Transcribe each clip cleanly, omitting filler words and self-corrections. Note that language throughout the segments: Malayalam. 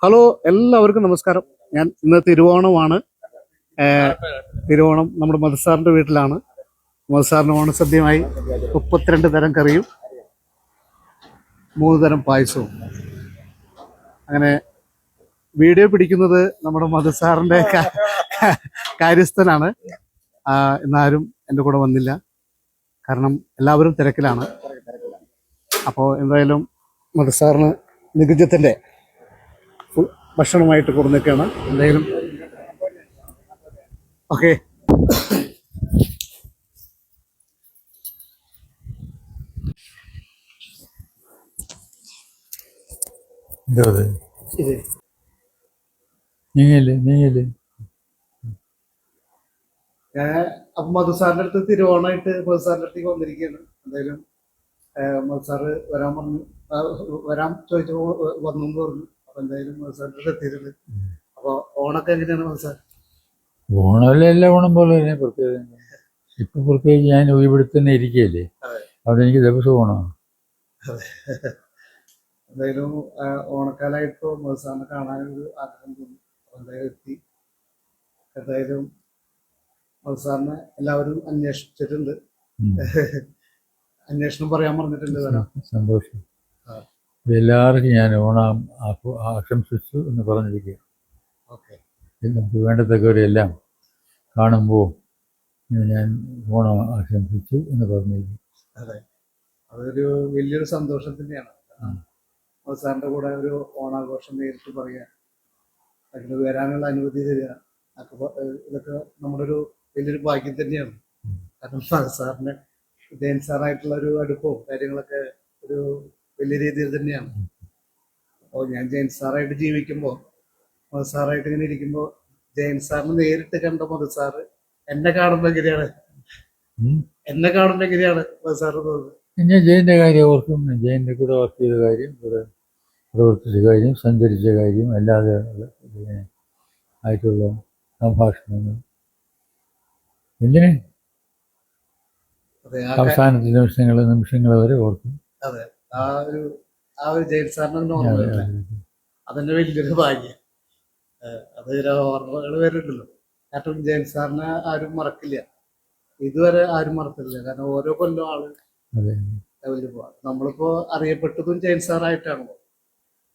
ഹലോ, എല്ലാവർക്കും നമസ്കാരം. ഞാൻ ഇന്ന് തിരുവോണമാണ്. തിരുവോണം നമ്മുടെ മധുസാറിൻ്റെ വീട്ടിലാണ്. മധുസാറിന് ഓണസദ്യമായി 32 തരം കറിയും 3 തരം പായസവും. അങ്ങനെ വീഡിയോ പിടിക്കുന്നത് നമ്മുടെ മധുസാറിൻ്റെ കാര്യസ്ഥനാണ്. ഇന്നാരും എൻ്റെ കൂടെ വന്നില്ല, കാരണം എല്ലാവരും തിരക്കിലാണ്. അപ്പോൾ എന്തായാലും മധുസാറിന് നികുജത്തിൻ്റെ ഭക്ഷണമായിട്ട് കൊടുന്നൊക്കെയാണ്. എന്തായാലും ഓക്കെ. ഞാൻ അപ്പം മധുസാറിൻ്റെ അടുത്ത് തിരുവോണമായിട്ട് മധുസാറിൻ്റെ അടുത്തേക്ക് വന്നിരിക്കുകയാണ്. എന്തായാലും മധുസാറ് വരാൻ ചോദിച്ചപ്പോൾ വന്നു എന്ന് പറഞ്ഞു. അപ്പൊ എന്തായാലും മധുസാറിൻ്റെ അടുത്ത് എത്തിയിട്ടുണ്ട്. അപ്പോൾ ഓണൊക്കെ എങ്ങനെയാണ് മധുസാർ? ഓണമല്ല, എല്ലാ ഓണം പോലെ തന്നെ പ്രത്യേകത. ഇപ്പൊ പ്രത്യേകിച്ച് ഞാൻ ഇവിടെ തന്നെ ഇരിക്കുകയല്ലേ, അവിടെ എനിക്ക് ദിവസം ഓണമാണ്. എന്തായാലും ഓണക്കാലമായിട്ടോ മധുസാറിനെ കാണാനൊരു ആഗ്രഹം തോന്നി. എന്തായാലും എത്തി. എന്തായാലും മധുസാറിനെ എല്ലാവരും അന്വേഷിച്ചിട്ടുണ്ട്. അന്വേഷണം പറയാൻ പറഞ്ഞിട്ടുണ്ട്. സന്തോഷം. എല്ലാവർക്കും ഞാൻ ഓണം ആശംസിച്ചു എന്ന് പറഞ്ഞിരിക്കുക. നമുക്ക് വേണ്ടത്തക്കവരെല്ലാം കാണുമ്പോൾ ഞാൻ ഓണം ആശംസിച്ചു എന്ന് പറഞ്ഞിരിക്കും. അതെ, അതൊരു വലിയൊരു സന്തോഷം തന്നെയാണ്. മധുസാറിൻ്റെ കൂടെ ഒരു ഓണാഘോഷം നേരിട്ട് പറയുക, അതിന് വരാനുള്ള അനുമതി തരിക, ഇതൊക്കെ നമ്മുടെ ഒരു വലിയൊരു ഭാഗ്യം തന്നെയാണ്. കാരണം മധുസാറിന് ജയൻ സാറായിട്ടുള്ള ഒരു അടുപ്പവും കാര്യങ്ങളൊക്കെ ഒരു വലിയ രീതിയിൽ തന്നെയാണ്. അപ്പോൾ ഞാൻ ജയൻ സാറായിട്ട് ജീവിക്കുമ്പോൾ, മധുസാറായിട്ട് ഇങ്ങനെ ഇരിക്കുമ്പോൾ, ജയൻ സാറിന് നേരിട്ട് കണ്ട മധുസാറ് എന്നെ കാണുമ്പോൾ എങ്ങനെയാണ് മധുസാറ് തോന്നുന്നത്? ഞാൻ ജയൻ്റെ കാര്യം ഓർക്കും. ജയൻ്റെ കൂടെ വർക്ക് ചെയ്ത കാര്യം, കൂടെ പ്രവർത്തിച്ച കാര്യം, സഞ്ചരിച്ച കാര്യം, അല്ലാതെ ആയിട്ടുള്ള സംഭാഷണങ്ങൾ, എന്തിനെ അവസാനത്തെ നിമിഷങ്ങൾ വരെ ഓർക്കും. അതെ, ആ ഒരു ജയൻ സാറിന് ഓർമ്മ അതെന്നെ വലിയൊരു ഭാഗ്യം. അത് ഓർമ്മകൾ വരുന്നുണ്ടല്ലോ. കാരണം ജയൻ സാറിനെ ആരും മറക്കില്ല, ഇതുവരെ ആരും മറക്കില്ല. കാരണം ഓരോ കൊല്ലം ആള് ലെവലിൽ പോവാം. നമ്മളിപ്പോ അറിയപ്പെട്ടതും ജയൻ സാറായിട്ടാണല്ലോ.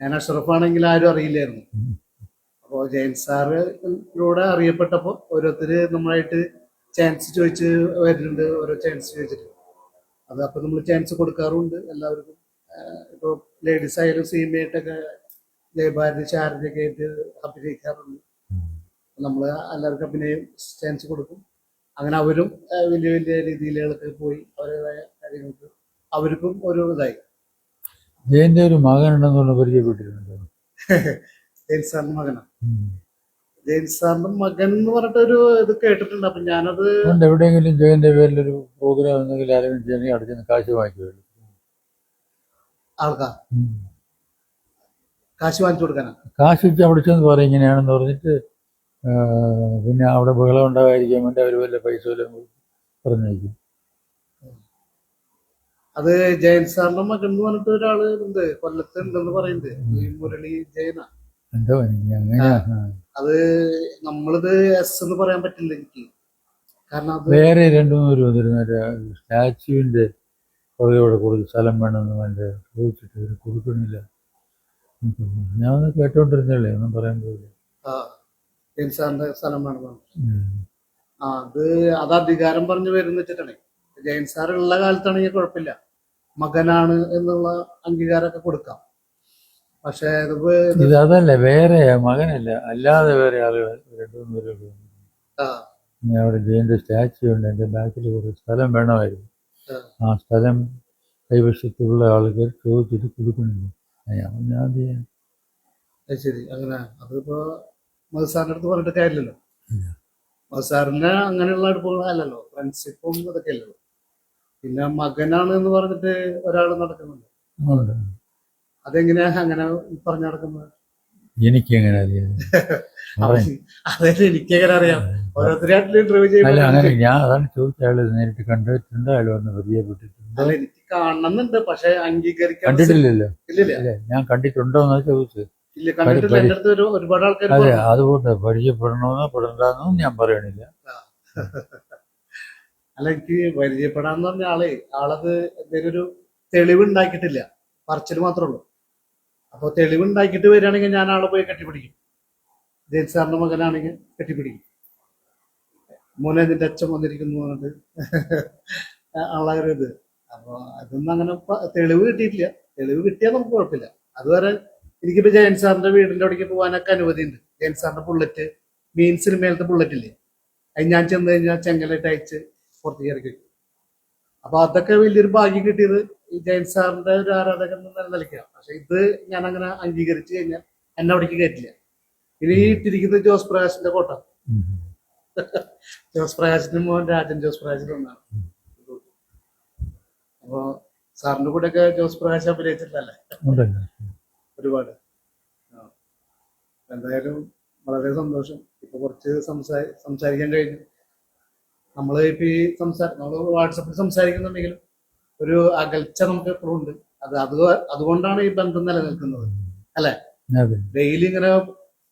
ഞാൻ അഷ്റഫാണെങ്കിൽ ആരും അറിയില്ലായിരുന്നു. അപ്പോൾ ജയൻ സാറിലൂടെ അറിയപ്പെട്ടപ്പോൾ ഓരോരുത്തര് നമ്മളായിട്ട് ചാൻസ് ചോദിച്ച് വരുന്നുണ്ട്. ഓരോ ചാൻസ് ചോദിച്ചിട്ട് അത് അപ്പം നമ്മൾ ചാൻസ് കൊടുക്കാറുണ്ട് എല്ലാവർക്കും. ഇപ്പോൾ ലേഡീസ് ആയാലും സീമയായിട്ടൊക്കെ ജയഭാരതി ശാരദയൊക്കെ ആയിട്ട് അഭിനയിക്കാറുണ്ട്. നമ്മൾ എല്ലാവർക്കും അഭിനയം ചാൻസ് കൊടുക്കും. അങ്ങനെ അവരും വലിയ വലിയ രീതിയിലൊക്കെ പോയി അവരുടേതായ കാര്യങ്ങൾക്ക് അവർക്കും ഒരു ഇതായി. ജയന്റെ ഒരു മകനുണ്ടെന്നുള്ള പരിചയപ്പെട്ടിട്ടുണ്ടോ? ജയൻ സാറിന്റെ മകനാണ്. ജയൻ സാറിന്റെ മകൻ എന്ന് പറഞ്ഞിട്ടൊരു ഇത് കേട്ടിട്ടുണ്ട്. അപ്പൊ ഞാനത് എവിടെയെങ്കിലും ജയന്റെ പേരിലൊരു പ്രോഗ്രാം എന്തെങ്കിലും അറേഞ്ച് ചെയ്യണമെങ്കിൽ അടുത്ത് കാശ് വാങ്ങിക്കുമല്ലോ. ആൾക്കാർ കാശ് വാങ്ങിച്ചു കൊടുക്കാനാ? കാശ് വെച്ച് അവിടെ ചെന്ന് പറയും ഇങ്ങനെയാണെന്ന് പറഞ്ഞിട്ട്, പിന്നെ അവിടെ ബഹളം ഉണ്ടാകാതിരിക്കാൻ വേണ്ടി അവർ വല്ല പൈസ വല്ലതും പറഞ്ഞേക്കും. അത് ജയൻ സാറിന്റെ മകൻ എന്ന് പറഞ്ഞിട്ട് ഒരാള് ഉണ്ട്, കൊല്ലത്ത് ഉണ്ടെന്ന് പറയുന്നത്. ഈ മുരളി ജയന എന്തോ അത് നമ്മളിത് എസ് എന്ന് പറയാൻ പറ്റില്ല എനിക്ക്. കാരണം അത് വേറെ 2-3 വന്നിരുന്ന സ്റ്റാച്യുവിന്റെ പുറകെ കുറച്ച് സ്ഥലം വേണമെന്ന് എൻ്റെ ചോദിച്ചിട്ട് കൊടുക്കണില്ല. ഞാൻ ഒന്ന് കേട്ടോണ്ടിരുന്നല്ലേ, ഒന്നും പറയാൻ പോയില്ല. ജയൻ സാറിന്റെ സ്ഥലം വേണം. അത് അധികാരം പറഞ്ഞു വരുന്ന വെച്ചിട്ടാണ്. ജയൻ സാർ ഉള്ള കാലത്താണെങ്കിൽ കുഴപ്പമില്ല, മകനാണ് എന്നുള്ള അംഗീകാരമൊക്കെ കൊടുക്കാം. പക്ഷെ ഇത് അതല്ല, വേറെ മകനല്ല, അല്ലാതെ വേറെ ആളുകൾ 2-3 പേര്. അവിടെ ജയന്റെ സ്റ്റാച്യു ഉണ്ട്, എൻ്റെ ബാക്കിൽ കുറച്ച് സ്ഥലം വേണമായിരുന്നു. ആ സ്ഥലം കൈവശത്തുള്ള ആളുകൾ ചോദിച്ചിട്ട് കൊടുക്കുന്നുണ്ട്. ഞാൻ ചെയ്യാൻ ശരി. അങ്ങനെ അതിപ്പോ മധുസാറിന്റെ അടുത്ത് പറഞ്ഞിട്ട് കാര്യമില്ലല്ലോ. മധുസാറിന് അങ്ങനെയുള്ള അടുപ്പങ്ങളല്ലല്ലോ, ഫ്രണ്ട്ഷിപ്പും ഇതൊക്കെ അല്ലല്ലോ. പിന്നെ മകനാണ് എന്ന് പറഞ്ഞിട്ട് ഒരാൾ നടക്കുന്നുണ്ട്. അതെങ്ങനെയാ അങ്ങനെ പറഞ്ഞു നടക്കുന്നത്? എനിക്കെങ്ങനെ അറിയാം? അതായത് എനിക്കെങ്ങനെ അറിയാം? ഓരോരുത്തരായിട്ട് ഇന്റർവ്യൂ ചെയ്യുമ്പോൾ അങ്ങനെ ഞാൻ അതാണ് ചോദിച്ച, അയാൾ നേരിട്ട് കണ്ടിട്ടുണ്ട്, അയാൾ വന്ന് പരിചയപ്പെട്ടിട്ടുണ്ട്. എനിക്ക് കാണുന്നുണ്ട്, പക്ഷെ അംഗീകരിക്കാൻ കണ്ടിട്ടില്ലല്ലോ. ഇല്ല, ഞാൻ കണ്ടിട്ടുണ്ടോ എന്നാ ചോദിച്ചത്. ഇല്ല, കണ്ടിട്ടില്ല. എൻ്റെ അടുത്ത് ഒരുപാട് ആൾക്കാർ അതെ, അതുകൊണ്ട് പരിചയപ്പെടണമെന്നോ പെടണ്ടെന്നോ ഞാൻ പറയണില്ല. അല്ല, എനിക്ക് പരിചയപ്പെടാന്ന് പറഞ്ഞ ആളത് എന്തെങ്കിലും ഒരു തെളിവ് ഉണ്ടാക്കിയിട്ടില്ല, പറച്ചിൽ മാത്രമേ ഉള്ളൂ. അപ്പോൾ തെളിവ് ഉണ്ടാക്കിയിട്ട് വരികയാണെങ്കിൽ ഞാൻ ആളെ പോയി കെട്ടിപ്പിടിക്കും. ജയിൽ സാറിന്റെ മകനാണെങ്കിൽ കെട്ടിപ്പിടിക്കും. മോനെ നിന്റെ അച്ഛൻ വന്നിരിക്കുന്നു പറഞ്ഞിട്ട് ഉള്ള ഒരു ഇത്. അപ്പോൾ അതൊന്നും അങ്ങനെ തെളിവ് കിട്ടിയിട്ടില്ല. തെളിവ് കിട്ടിയാൽ നമുക്ക് കുഴപ്പമില്ല. അതുവരെ എനിക്കിപ്പോ ജയൻ സാറിന്റെ വീടിന്റെ അവിടേക്ക് പോകാനൊക്കെ അനുമതിയുണ്ട്. ജയൻ സാറിന്റെ ബുള്ളറ്റ്, മീൻ സിനിമയിലത്തെ ബുള്ളറ്റ് ഇല്ലേ, അത് ഞാൻ ചെന്ന് കഴിഞ്ഞാൽ ചെങ്കലായിട്ട് അയച്ച് പുറത്തേക്ക് ഇറക്കി വെക്കും. അപ്പൊ അതൊക്കെ വലിയൊരു ഭാഗ്യം കിട്ടിയത് ഈ ജയൻ സാറിന്റെ ഒരു ആരാധകൻ എന്ന നിലയ്ക്കാണ്. പക്ഷെ ഇത് ഞാൻ അങ്ങനെ അംഗീകരിച്ചു കഴിഞ്ഞാൽ എന്നെ അവിടേക്ക് കയറ്റില്ല. ഇനി ഇട്ടിരിക്കുന്നത് ജോസ് പ്രകാശിന്റെ കോട്ട. ജോസ് പ്രകാശിന്റെ മോൻ രാജൻ ജോസ് പ്രകാശിന്റെ ഒന്നാണ്. അപ്പൊ സാറിന്റെ കൂടെ ഒക്കെ ജോസ് പ്രകാശ് അഭിനയിച്ചിട്ടല്ലേ ഒരുപാട്. എന്തായാലും വളരെ സന്തോഷം. ഇപ്പൊ കുറച്ച് സംസാരിക്കാൻ കഴിഞ്ഞു. നമ്മള് ഇപ്പൊ ഈ നമ്മള് വാട്സപ്പിൽ സംസാരിക്കുന്നുണ്ടെങ്കിലും ഒരു അകൽച്ച നമുക്ക് എപ്പോഴും ഉണ്ട്. അതുകൊണ്ടാണ് ഈ ബന്ധം നിലനിൽക്കുന്നത്, അല്ലെ? ഡെയിലി ഇങ്ങനെ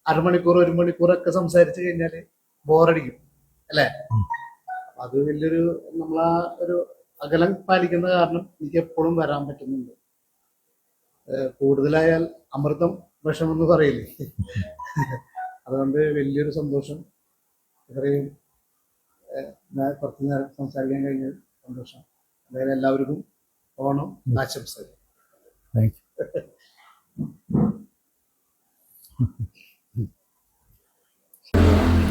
അരമണിക്കൂർ 1 മണിക്കൂറൊക്കെ സംസാരിച്ചു കഴിഞ്ഞാല് ബോറടിക്കും, അല്ലെ? അത് വലിയൊരു നമ്മളാ ഒരു അകലം പാലിക്കുന്ന കാരണം എനിക്ക് എപ്പോഴും വരാൻ പറ്റുന്നുണ്ട്. കൂടുതലായാൽ അമൃതം വിഷമെന്ന് പറയില്ലേ, അതുകൊണ്ട് വലിയൊരു സന്തോഷം. ഇത്രയും കുറച്ച് നേരം സംസാരിക്കാൻ കഴിഞ്ഞ സന്തോഷം. അതായത് എല്ലാവർക്കും ഓണം ആശംസകൾ.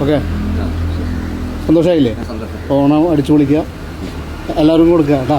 ഓക്കെ, സന്തോഷമായില്ലേ? ഓണം അടിച്ചു പൊളിക്കുക, എല്ലാവരും കൊടുക്കുക കേട്ടോ.